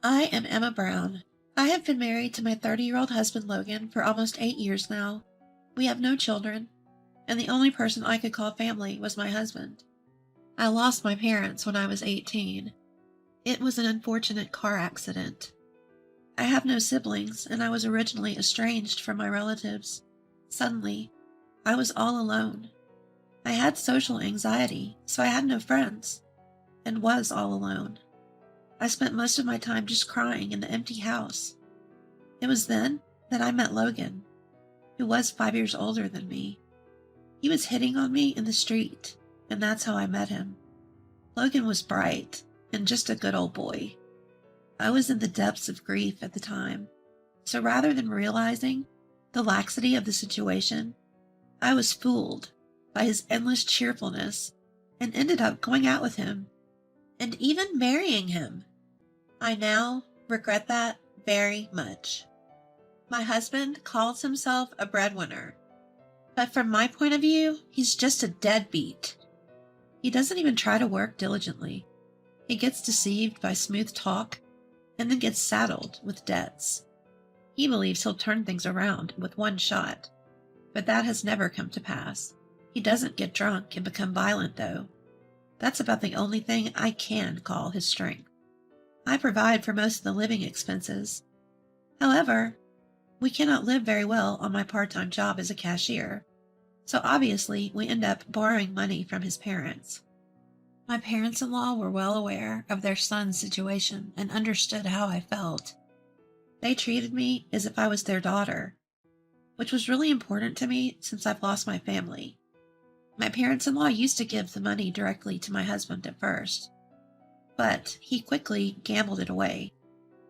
I am Emma Brown. I have been married to my 30-year-old husband Logan for almost 8 years now. We have no children, and the only person I could call family was my husband. I lost my parents when I was 18. It was an unfortunate car accident. I have no siblings, and I was originally estranged from my relatives. Suddenly, I was all alone. I had social anxiety, so I had no friends, and was all alone. I spent most of my time just crying in the empty house. It was then that I met Logan, who was 5 years older than me. He was hitting on me in the street, and that's how I met him. Logan was bright and just a good old boy. I was in the depths of grief at the time, so rather than realizing the laxity of the situation, I was fooled by his endless cheerfulness and ended up going out with him and even marrying him. I now regret that very much. My husband calls himself a breadwinner, but from my point of view, he's just a deadbeat. He doesn't even try to work diligently. He gets deceived by smooth talk and then gets saddled with debts. He believes he'll turn things around with one shot, but that has never come to pass. He doesn't get drunk and become violent, though. That's about the only thing I can call his strength. I provide for most of the living expenses. However, we cannot live very well on my part-time job as a cashier, so obviously we end up borrowing money from his parents. My parents-in-law were well aware of their son's situation and understood how I felt. They treated me as if I was their daughter, which was really important to me since I've lost my family. My parents-in-law used to give the money directly to my husband at first, but he quickly gambled it away,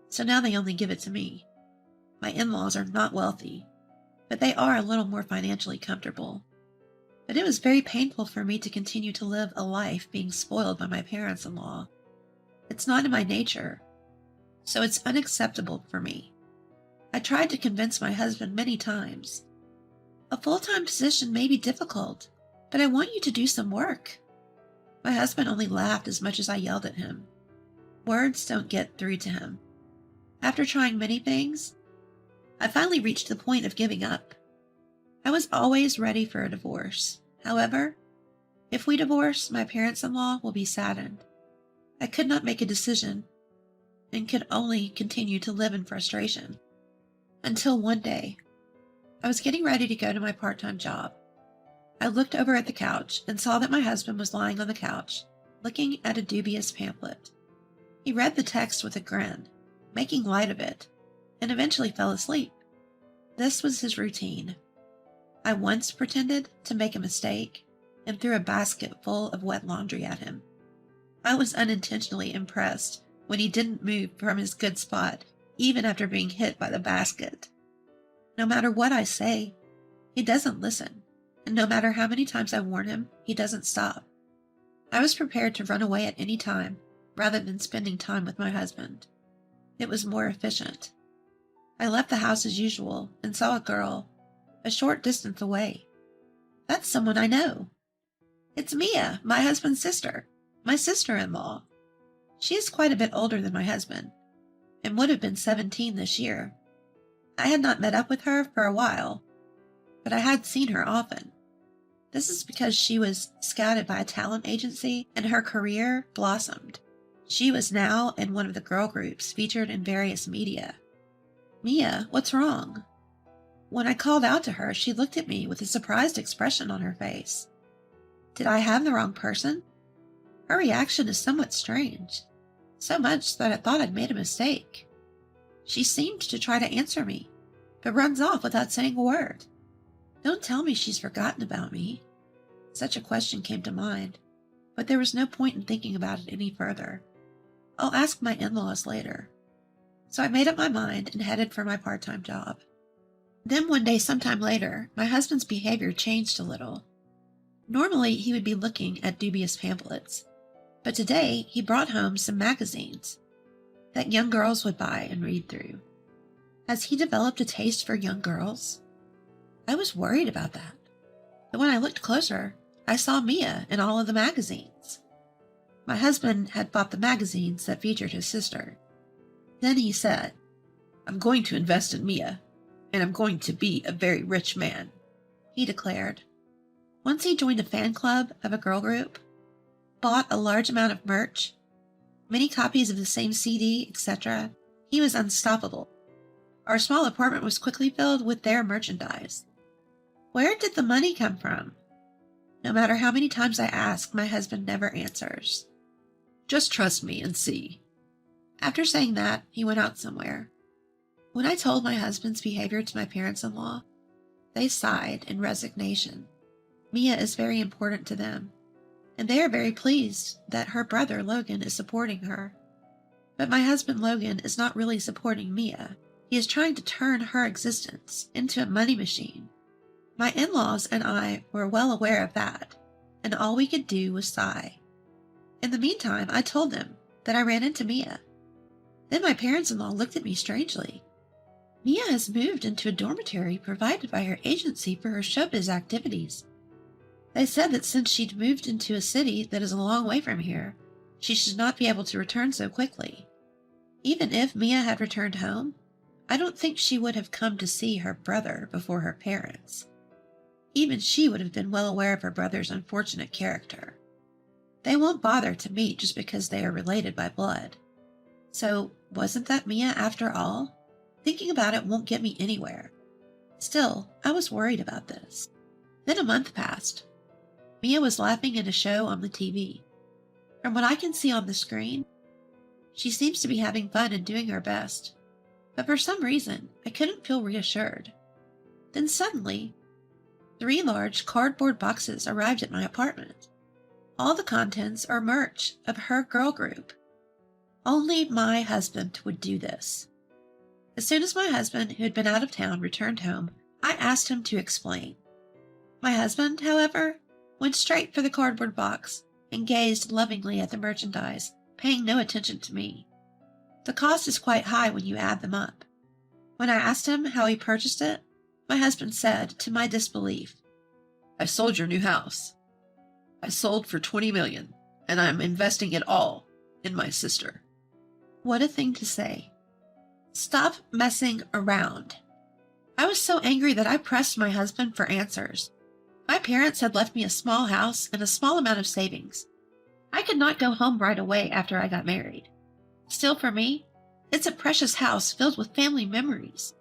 so now they only give it to me. My in-laws are not wealthy, but they are a little more financially comfortable. But it was very painful for me to continue to live a life being spoiled by my parents-in-law. It's not in my nature, so it's unacceptable for me. I tried to convince my husband many times. A full-time position may be difficult, but I want you to do some work. My husband only laughed as much as I yelled at him. Words don't get through to him. After trying many things, I finally reached the point of giving up. I was always ready for a divorce. However, if we divorce, my parents-in-law will be saddened. I could not make a decision and could only continue to live in frustration. Until one day, I was getting ready to go to my part-time job. I looked over at the couch and saw that my husband was lying on the couch, looking at a dubious pamphlet. He read the text with a grin, making light of it, and eventually fell asleep. This was his routine. I once pretended to make a mistake and threw a basket full of wet laundry at him. I was unintentionally impressed when he didn't move from his good spot, even after being hit by the basket. No matter what I say, he doesn't listen, and no matter how many times I warn him, he doesn't stop. I was prepared to run away at any time rather than spending time with my husband. It was more efficient. I left the house as usual and saw a girl a short distance away. That's someone I know. It's Mia, my husband's sister, my sister-in-law. She is quite a bit older than my husband, and would have been 17 this year. I had not met up with her for a while, but I had seen her often. This is because she was scouted by a talent agency and her career blossomed. She was now in one of the girl groups featured in various media. Mia, what's wrong? When I called out to her, she looked at me with a surprised expression on her face. Did I have the wrong person? Her reaction is somewhat strange, so much that I thought I'd made a mistake. She seemed to try to answer me, but runs off without saying a word. Don't tell me she's forgotten about me. Such a question came to mind, but there was no point in thinking about it any further. I'll ask my in-laws later. So I made up my mind and headed for my part-time job. Then one day sometime later, my husband's behavior changed a little. Normally, he would be looking at dubious pamphlets, but today he brought home some magazines that young girls would buy and read through. Has he developed a taste for young girls? I was worried about that, but when I looked closer, I saw Mia in all of the magazines. My husband had bought the magazines that featured his sister. Then he said, "I'm going to invest in Mia, and I'm going to be a very rich man," he declared. Once he joined a fan club of a girl group, bought a large amount of merch, many copies of the same CD, etc., he was unstoppable. Our small apartment was quickly filled with their merchandise. Where did the money come from? No matter how many times I ask, my husband never answers. "Just trust me and see." After saying that, he went out somewhere. When I told my husband's behavior to my parents-in-law, they sighed in resignation. Mia is very important to them, and they are very pleased that her brother Logan is supporting her. But my husband Logan is not really supporting Mia. He is trying to turn her existence into a money machine. My in-laws and I were well aware of that, and all we could do was sigh. In the meantime, I told them that I ran into Mia. Then my parents-in-law looked at me strangely. "Mia has moved into a dormitory provided by her agency for her showbiz activities. They said that since she'd moved into a city that is a long way from here, she should not be able to return so quickly. Even if Mia had returned home, I don't think she would have come to see her brother before her parents. Even she would have been well aware of her brother's unfortunate character. They won't bother to meet just because they are related by blood. So, wasn't that Mia after all? Thinking about it won't get me anywhere." Still, I was worried about this. Then a month passed. Mia was laughing in a show on the TV. From what I can see on the screen, she seems to be having fun and doing her best. But for some reason, I couldn't feel reassured. Then suddenly, 3 large cardboard boxes arrived at my apartment. All the contents are merch of her girl group. Only my husband would do this. As soon as my husband, who had been out of town, returned home, I asked him to explain. My husband, however, went straight for the cardboard box and gazed lovingly at the merchandise, paying no attention to me. The cost is quite high when you add them up. When I asked him how he purchased it, my husband said, to my disbelief, "I sold your new house. I sold for $20 million, and I'm investing it all in my sister." What a thing to say. Stop messing around. I was so angry that I pressed my husband for answers. My parents had left me a small house and a small amount of savings. I could not go home right away after I got married. Still, for me, it's a precious house filled with family memories.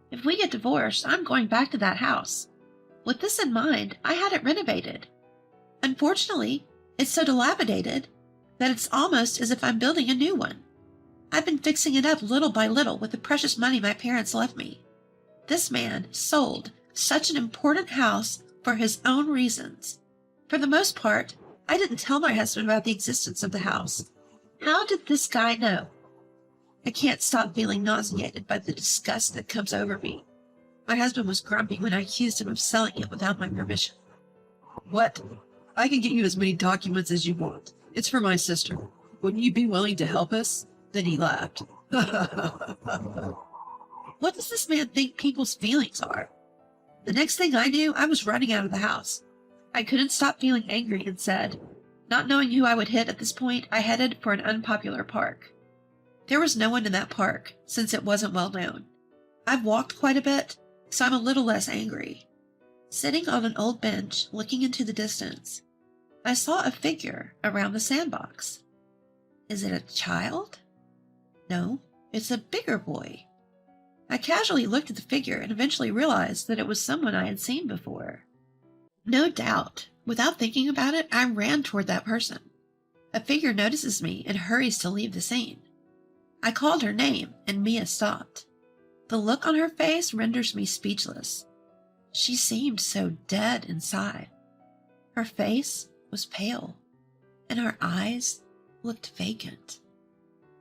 If we get divorced, I'm going back to that house. With this in mind, I had it renovated. Unfortunately, it's so dilapidated that it's almost as if I'm building a new one. I've been fixing it up little by little with the precious money my parents left me. This man sold such an important house for his own reasons. For the most part, I didn't tell my husband about the existence of the house. How did this guy know? I can't stop feeling nauseated by the disgust that comes over me. My husband was grumpy when I accused him of selling it without my permission. "What? I can get you as many documents as you want. It's for my sister. Wouldn't you be willing to help us?" Then he laughed. What does this man think people's feelings are? The next thing I knew, I was running out of the house. I couldn't stop feeling angry and said, not knowing who I would hit at this point, I headed for an unpopular park. There was no one in that park, since it wasn't well known. I've walked quite a bit, so I'm a little less angry. Sitting on an old bench, looking into the distance, I saw a figure around the sandbox. Is it a child? No, it's a bigger boy. I casually looked at the figure and eventually realized that it was someone I had seen before. No doubt, without thinking about it, I ran toward that person. A figure notices me and hurries to leave the scene. I called her name, and Mia stopped. The look on her face renders me speechless. She seemed so dead inside. Her face was pale, and her eyes looked vacant.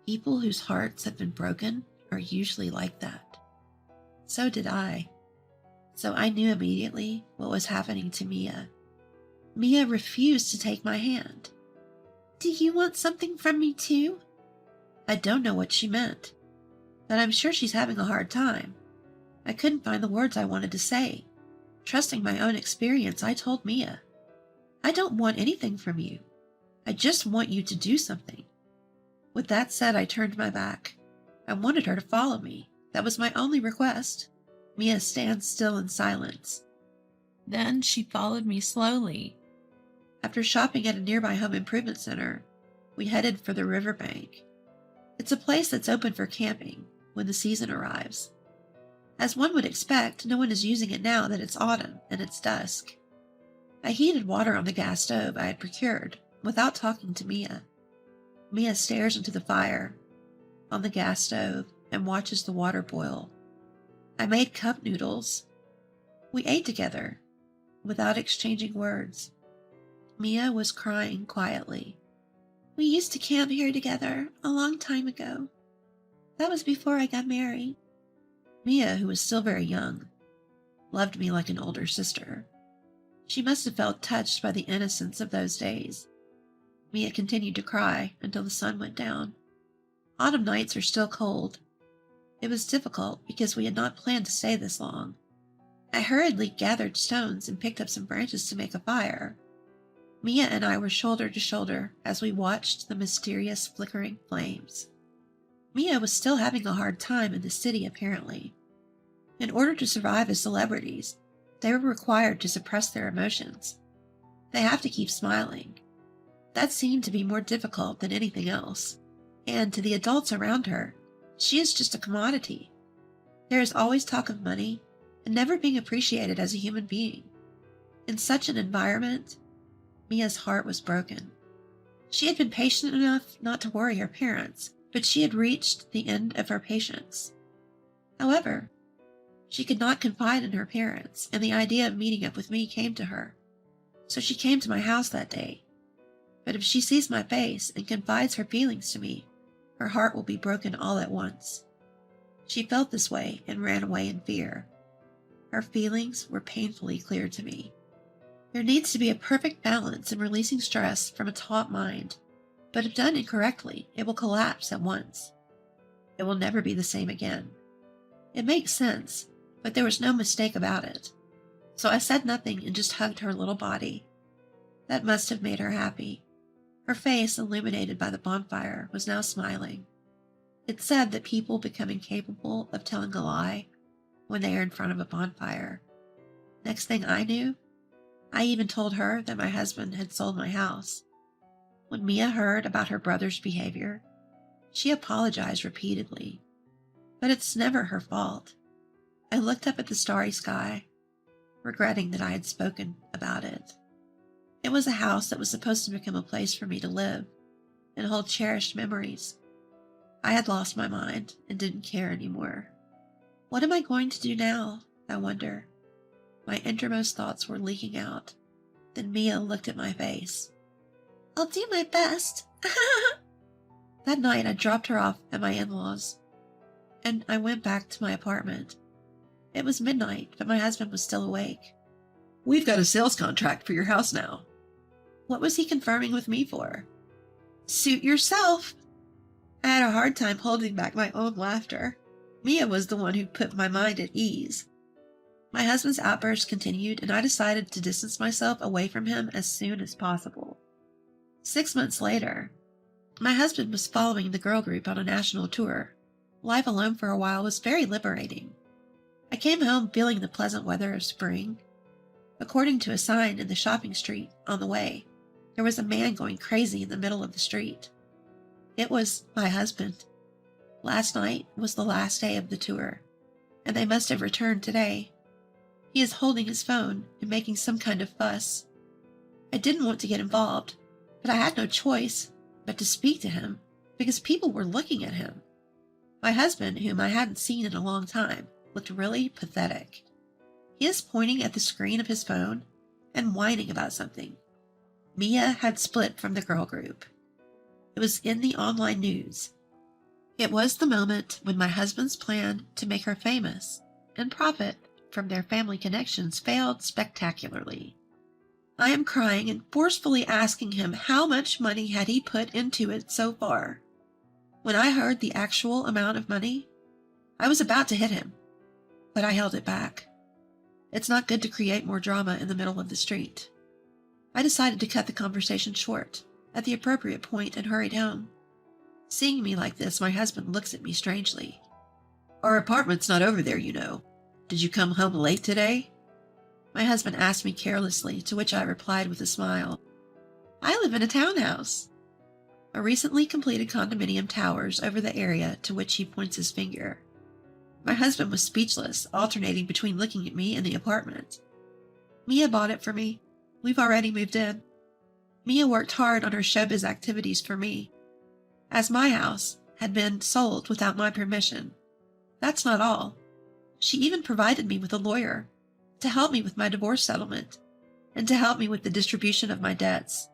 People whose hearts have been broken are usually like that. So did I. So I knew immediately what was happening to Mia. Mia refused to take my hand. "Do you want something from me too?" I don't know what she meant, but I'm sure she's having a hard time. I couldn't find the words I wanted to say. Trusting my own experience, I told Mia, "I don't want anything from you. I just want you to do something." With that said, I turned my back. I wanted her to follow me. That was my only request. Mia stands still in silence. Then she followed me slowly. After shopping at a nearby home improvement center, we headed for the riverbank. It's a place that's open for camping when the season arrives. As one would expect, no one is using it now that it's autumn and it's dusk. I heated water on the gas stove I had procured without talking to Mia. Mia stares into the fire on the gas stove and watches the water boil. I made cup noodles. We ate together without exchanging words. Mia was crying quietly. We used to camp here together a long time ago. That was before I got married. Mia, who was still very young, loved me like an older sister. She must have felt touched by the innocence of those days. Mia continued to cry until the sun went down. Autumn nights are still cold. It was difficult because we had not planned to stay this long. I hurriedly gathered stones and picked up some branches to make a fire. Mia and I were shoulder to shoulder as we watched the mysterious flickering flames. Mia was still having a hard time in the city, apparently. In order to survive as celebrities, they were required to suppress their emotions. They have to keep smiling. That seemed to be more difficult than anything else. And to the adults around her, she is just a commodity. There is always talk of money and never being appreciated as a human being. In such an environment, Mia's heart was broken. She had been patient enough not to worry her parents, but she had reached the end of her patience. However, she could not confide in her parents, and the idea of meeting up with me came to her. So she came to my house that day. But if she sees my face and confides her feelings to me, her heart will be broken all at once. She felt this way and ran away in fear. Her feelings were painfully clear to me. There needs to be a perfect balance in releasing stress from a taut mind, but if done incorrectly, it will collapse at once. It will never be the same again. It makes sense, but there was no mistake about it. So I said nothing and just hugged her little body. That must have made her happy. Her face, illuminated by the bonfire, was now smiling. It's said that people become incapable of telling a lie when they are in front of a bonfire. Next thing I knew, I even told her that my husband had sold my house. When Mia heard about her brother's behavior, she apologized repeatedly. But it's never her fault. I looked up at the starry sky, regretting that I had spoken about it. It was a house that was supposed to become a place for me to live and hold cherished memories. I had lost my mind and didn't care anymore. What am I going to do now, I wonder? My innermost thoughts were leaking out. Then Mia looked at my face. I'll do my best. That night I dropped her off at my in-laws, and I went back to my apartment. It was midnight, but my husband was still awake. We've got a sales contract for your house now. What was he confirming with me for? Suit yourself. I had a hard time holding back my own laughter. Mia was the one who put my mind at ease. My husband's outburst continued, and I decided to distance myself away from him as soon as possible. 6 months later, my husband was following the girl group on a national tour. Life alone for a while was very liberating. I came home feeling the pleasant weather of spring. According to a sign in the shopping street on the way, there was a man going crazy in the middle of the street. It was my husband. Last night was the last day of the tour, and they must have returned today. He is holding his phone and making some kind of fuss. I didn't want to get involved, but I had no choice but to speak to him because people were looking at him. My husband, whom I hadn't seen in a long time, looked really pathetic. He is pointing at the screen of his phone and whining about something. Mia had split from the girl group. It was in the online news. It was the moment when my husband's plan to make her famous and profit from their family connections failed spectacularly. I am crying and forcefully asking him how much money had he put into it so far. When I heard the actual amount of money, I was about to hit him, but I held it back. It's not good to create more drama in the middle of the street. I decided to cut the conversation short at the appropriate point and hurried home. Seeing me like this, my husband looks at me strangely. Our apartment's not over there, you know. Did you come home late today? My husband asked me carelessly, to which I replied with a smile. I live in a townhouse. A recently completed condominium towers over the area to which he points his finger. My husband was speechless, alternating between looking at me and the apartment. Mia bought it for me. We've already moved in. Mia worked hard on her showbiz activities for me, as my house had been sold without my permission. That's not all. She even provided me with a lawyer to help me with my divorce settlement and to help me with the distribution of my debts.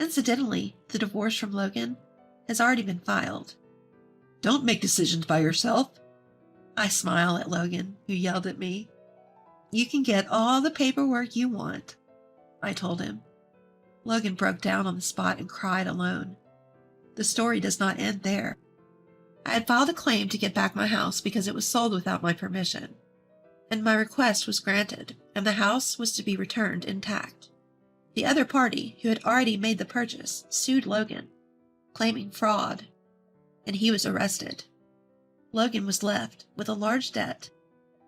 Incidentally, the divorce from Logan has already been filed. Don't make decisions by yourself. I smile at Logan, who yelled at me. You can get all the paperwork you want, I told him. Logan broke down on the spot and cried alone. The story does not end there. I had filed a claim to get back my house because it was sold without my permission, and my request was granted, and the house was to be returned intact. The other party, who had already made the purchase, sued Logan, claiming fraud, and he was arrested. Logan was left with a large debt,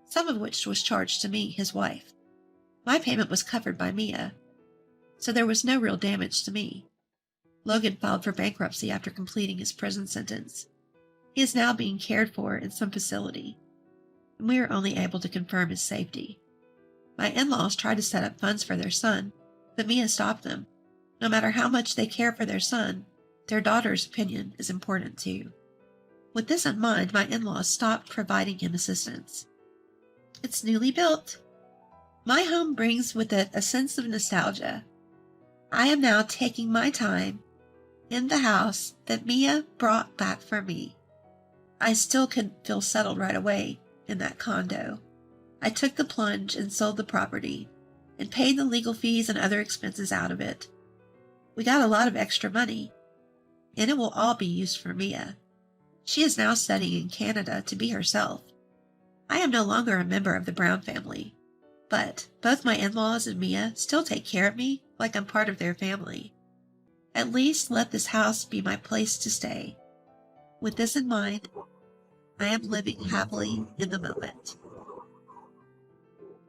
some of which was charged to me, his wife. My payment was covered by Mia, so there was no real damage to me. Logan filed for bankruptcy after completing his prison sentence. He is now being cared for in some facility, and we are only able to confirm his safety. My in-laws tried to set up funds for their son, but Mia stopped them. No matter how much they care for their son, their daughter's opinion is important too. With this in mind, my in-laws stopped providing him assistance. It's newly built. My home brings with it a sense of nostalgia. I am now taking my time in the house that Mia brought back for me. I still couldn't feel settled right away in that condo. I took the plunge and sold the property and paid the legal fees and other expenses out of it. We got a lot of extra money, and it will all be used for Mia. She is now studying in Canada to be herself. I am no longer a member of the Brown family, but both my in-laws and Mia still take care of me like I'm part of their family. At least let this house be my place to stay. With this in mind, I am living happily in the moment.